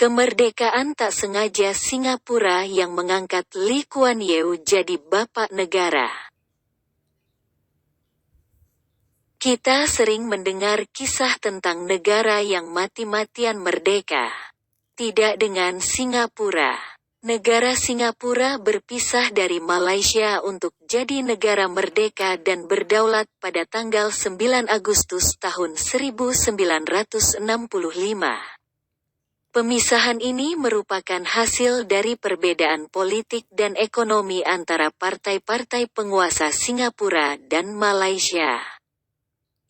Kemerdekaan tak sengaja Singapura yang mengangkat Lee Kuan Yew jadi bapak negara. Kita sering mendengar kisah tentang negara yang mati-matian merdeka. Tidak dengan Singapura. Negara Singapura berpisah dari Malaysia untuk jadi negara merdeka dan berdaulat pada tanggal 9 Agustus tahun 1965. Pemisahan ini merupakan hasil dari perbedaan politik dan ekonomi antara partai-partai penguasa Singapura dan Malaysia,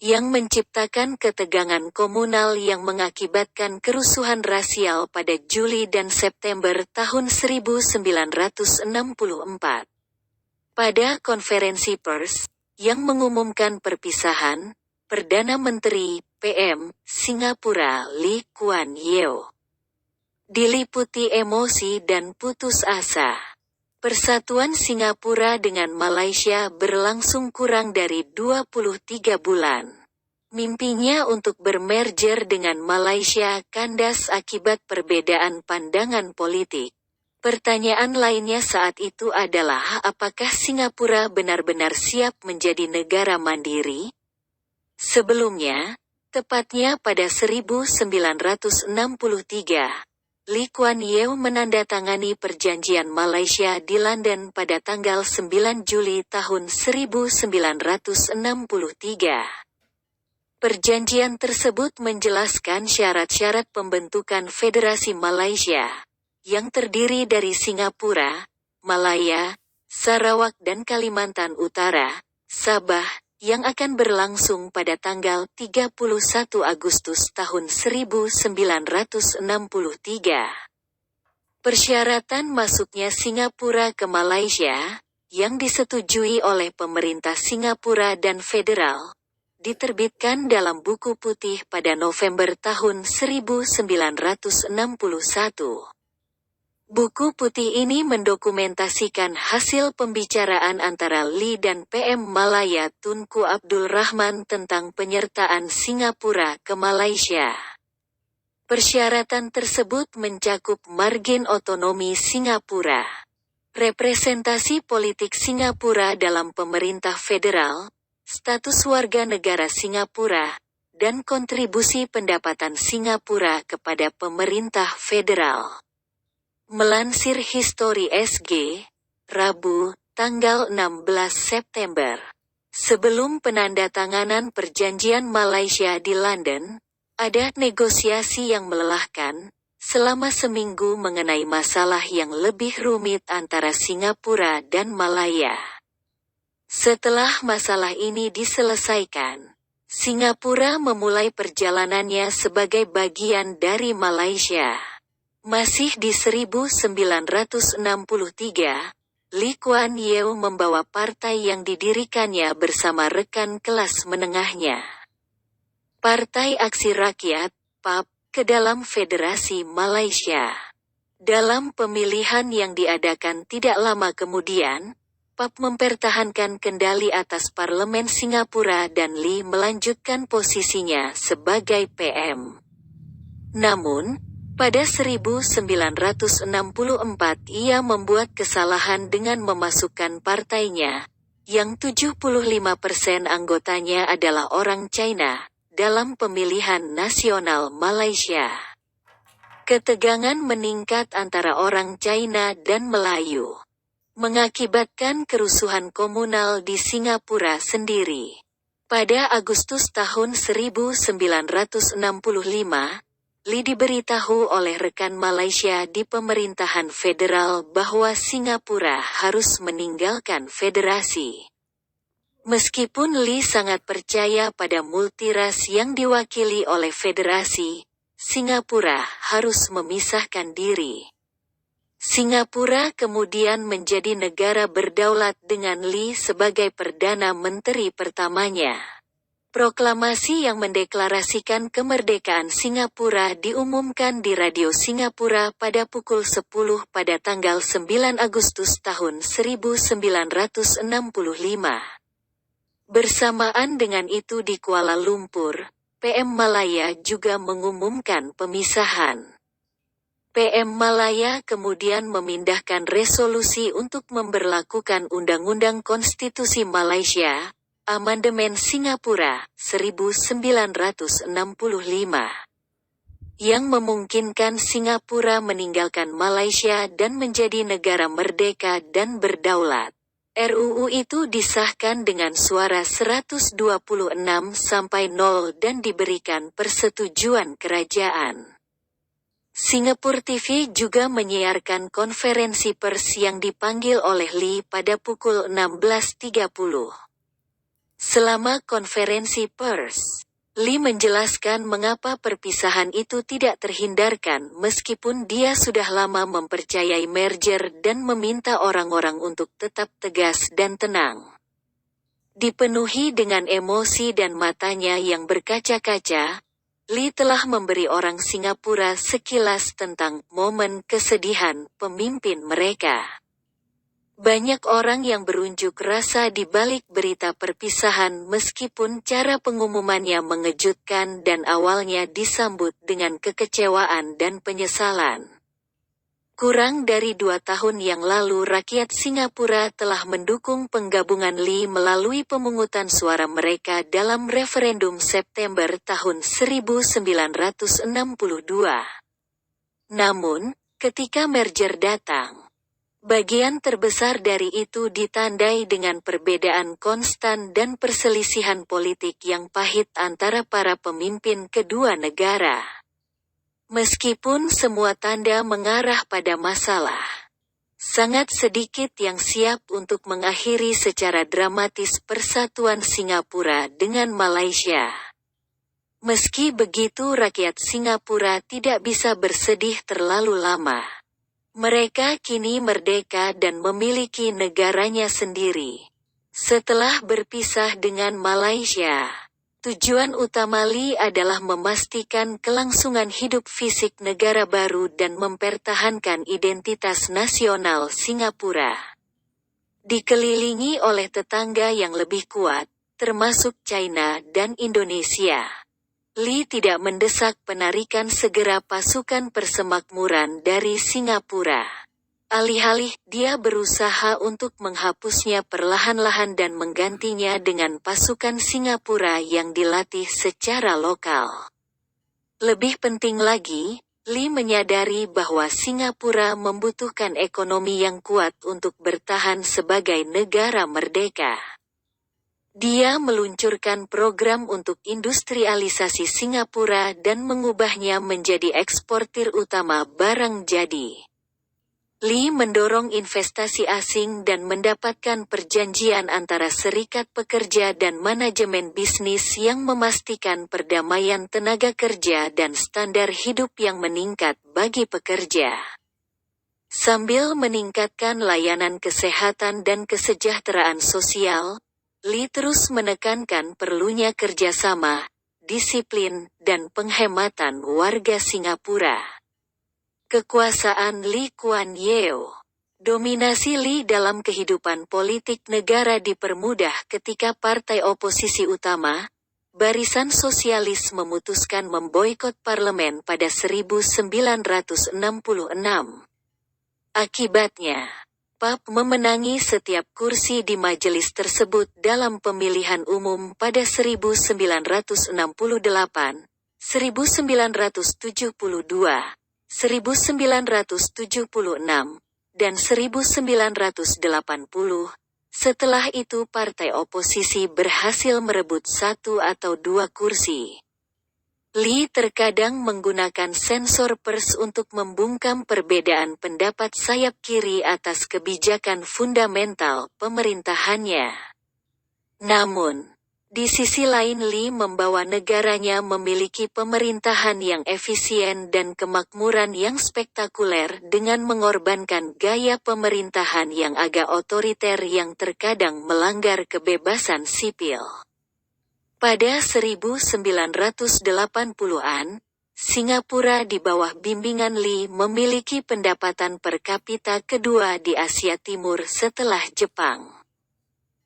yang menciptakan ketegangan komunal yang mengakibatkan kerusuhan rasial pada Juli dan September tahun 1964. Pada konferensi pers, yang mengumumkan perpisahan, Perdana Menteri, PM, Singapura Lee Kuan Yew diliputi emosi dan putus asa. Persatuan Singapura dengan Malaysia berlangsung kurang dari 23 bulan. Mimpinya untuk bermerger dengan Malaysia kandas akibat perbedaan pandangan politik. Pertanyaan lainnya saat itu adalah apakah Singapura benar-benar siap menjadi negara mandiri? Sebelumnya, tepatnya pada 1963, Lee Kuan Yew menandatangani perjanjian Malaysia di London pada tanggal 9 Juli tahun 1963. Perjanjian tersebut menjelaskan syarat-syarat pembentukan Federasi Malaysia, yang terdiri dari Singapura, Malaya, Sarawak dan Kalimantan Utara, Sabah, yang akan berlangsung pada tanggal 31 Agustus tahun 1963. Persyaratan masuknya Singapura ke Malaysia, yang disetujui oleh pemerintah Singapura dan federal, diterbitkan dalam buku putih pada November tahun 1961. Buku putih ini mendokumentasikan hasil pembicaraan antara Lee dan PM Malaya Tunku Abdul Rahman tentang penyertaan Singapura ke Malaysia. Persyaratan tersebut mencakup margin otonomi Singapura, representasi politik Singapura dalam pemerintah federal, status warga negara Singapura, dan kontribusi pendapatan Singapura kepada pemerintah federal. Melansir History SG, Rabu, tanggal 16 September. Sebelum penandatanganan perjanjian Malaysia di London, ada negosiasi yang melelahkan, selama seminggu mengenai masalah yang lebih rumit antara Singapura dan Malaya. Setelah masalah ini diselesaikan, Singapura memulai perjalanannya sebagai bagian dari Malaysia. Masih di 1963, Lee Kuan Yew membawa partai yang didirikannya bersama rekan kelas menengahnya, Partai Aksi Rakyat, PAP, ke dalam Federasi Malaysia. Dalam pemilihan yang diadakan tidak lama kemudian, PAP mempertahankan kendali atas Parlemen Singapura dan Lee melanjutkan posisinya sebagai PM. Namun, pada 1964 ia membuat kesalahan dengan memasukkan partainya, yang 75% anggotanya adalah orang China, dalam pemilihan nasional Malaysia. Ketegangan meningkat antara orang China dan Melayu, mengakibatkan kerusuhan komunal di Singapura sendiri. Pada Agustus tahun 1965, Lee diberitahu oleh rekan Malaysia di pemerintahan federal bahwa Singapura harus meninggalkan federasi. Meskipun Lee sangat percaya pada multiras yang diwakili oleh federasi, Singapura harus memisahkan diri. Singapura kemudian menjadi negara berdaulat dengan Lee sebagai Perdana Menteri pertamanya. Proklamasi yang mendeklarasikan kemerdekaan Singapura diumumkan di Radio Singapura pada pukul 10 pada tanggal 9 Agustus tahun 1965. Bersamaan dengan itu di Kuala Lumpur, PM Malaya juga mengumumkan pemisahan. PM Malaya kemudian memindahkan resolusi untuk memberlakukan Undang-Undang Konstitusi Malaysia, Amandemen Singapura, 1965, yang memungkinkan Singapura meninggalkan Malaysia dan menjadi negara merdeka dan berdaulat. RUU itu disahkan dengan suara 126-0 dan diberikan persetujuan kerajaan. Singapore TV juga menyiarkan konferensi pers yang dipanggil oleh Lee pada pukul 16.30. Selama konferensi pers, Lee menjelaskan mengapa perpisahan itu tidak terhindarkan meskipun dia sudah lama mempercayai merger dan meminta orang-orang untuk tetap tegas dan tenang. Dipenuhi dengan emosi dan matanya yang berkaca-kaca, Lee telah memberi orang Singapura sekilas tentang momen kesedihan pemimpin mereka. Banyak orang yang berunjuk rasa di balik berita perpisahan meskipun cara pengumumannya mengejutkan dan awalnya disambut dengan kekecewaan dan penyesalan. Kurang dari 2 tahun yang lalu rakyat Singapura telah mendukung penggabungan Lee melalui pemungutan suara mereka dalam referendum September tahun 1962. Namun, ketika merger datang, bagian terbesar dari itu ditandai dengan perbedaan konstan dan perselisihan politik yang pahit antara para pemimpin kedua negara. Meskipun semua tanda mengarah pada masalah, sangat sedikit yang siap untuk mengakhiri secara dramatis persatuan Singapura dengan Malaysia. Meski begitu, rakyat Singapura tidak bisa bersedih terlalu lama. Mereka kini merdeka dan memiliki negaranya sendiri. Setelah berpisah dengan Malaysia, tujuan utama Lee adalah memastikan kelangsungan hidup fisik negara baru dan mempertahankan identitas nasional Singapura. Dikelilingi oleh tetangga yang lebih kuat, termasuk China dan Indonesia, Lee tidak mendesak penarikan segera pasukan persemakmuran dari Singapura. Alih-alih, dia berusaha untuk menghapusnya perlahan-lahan dan menggantinya dengan pasukan Singapura yang dilatih secara lokal. Lebih penting lagi, Lee menyadari bahwa Singapura membutuhkan ekonomi yang kuat untuk bertahan sebagai negara merdeka. Dia meluncurkan program untuk industrialisasi Singapura dan mengubahnya menjadi eksportir utama barang jadi. Lee mendorong investasi asing dan mendapatkan perjanjian antara serikat pekerja dan manajemen bisnis yang memastikan perdamaian tenaga kerja dan standar hidup yang meningkat bagi pekerja. Sambil meningkatkan layanan kesehatan dan kesejahteraan sosial, Lee terus menekankan perlunya kerjasama, disiplin, dan penghematan warga Singapura. Kekuasaan Lee Kuan Yew. Dominasi Lee dalam kehidupan politik negara dipermudah ketika partai oposisi utama, Barisan Sosialis, memutuskan memboikot parlemen pada 1966. Akibatnya, PAP memenangi setiap kursi di majelis tersebut dalam pemilihan umum pada 1968, 1972, 1976, dan 1980. Setelah itu partai oposisi berhasil merebut 1 atau 2 kursi. Lee terkadang menggunakan sensor pers untuk membungkam perbedaan pendapat sayap kiri atas kebijakan fundamental pemerintahannya. Namun, di sisi lain Lee membawa negaranya memiliki pemerintahan yang efisien dan kemakmuran yang spektakuler dengan mengorbankan gaya pemerintahan yang agak otoriter yang terkadang melanggar kebebasan sipil. Pada 1980-an, Singapura di bawah bimbingan Lee memiliki pendapatan per kapita kedua di Asia Timur setelah Jepang.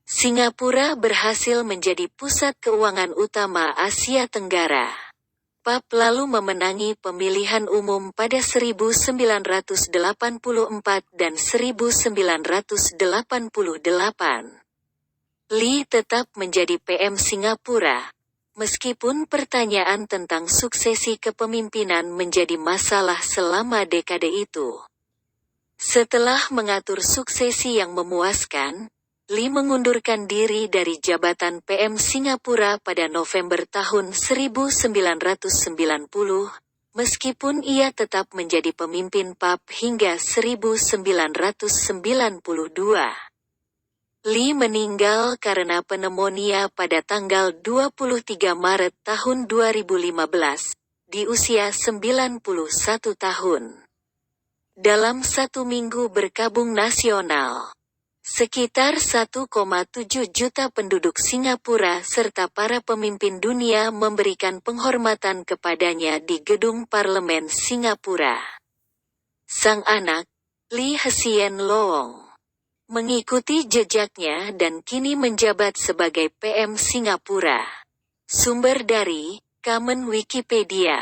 Singapura berhasil menjadi pusat keuangan utama Asia Tenggara. PAP lalu memenangi pemilihan umum pada 1984 dan 1988. Lee tetap menjadi PM Singapura, meskipun pertanyaan tentang suksesi kepemimpinan menjadi masalah selama dekade itu. Setelah mengatur suksesi yang memuaskan, Lee mengundurkan diri dari jabatan PM Singapura pada November tahun 1990, meskipun ia tetap menjadi pemimpin PAP hingga 1992. Lee meninggal karena pneumonia pada tanggal 23 Maret tahun 2015, di usia 91 tahun. Dalam 1 minggu berkabung nasional, sekitar 1,7 juta penduduk Singapura serta para pemimpin dunia memberikan penghormatan kepadanya di gedung parlemen Singapura. Sang anak, Lee Hsien Loong, mengikuti jejaknya dan kini menjabat sebagai PM Singapura. Sumber dari Kamen Wikipedia.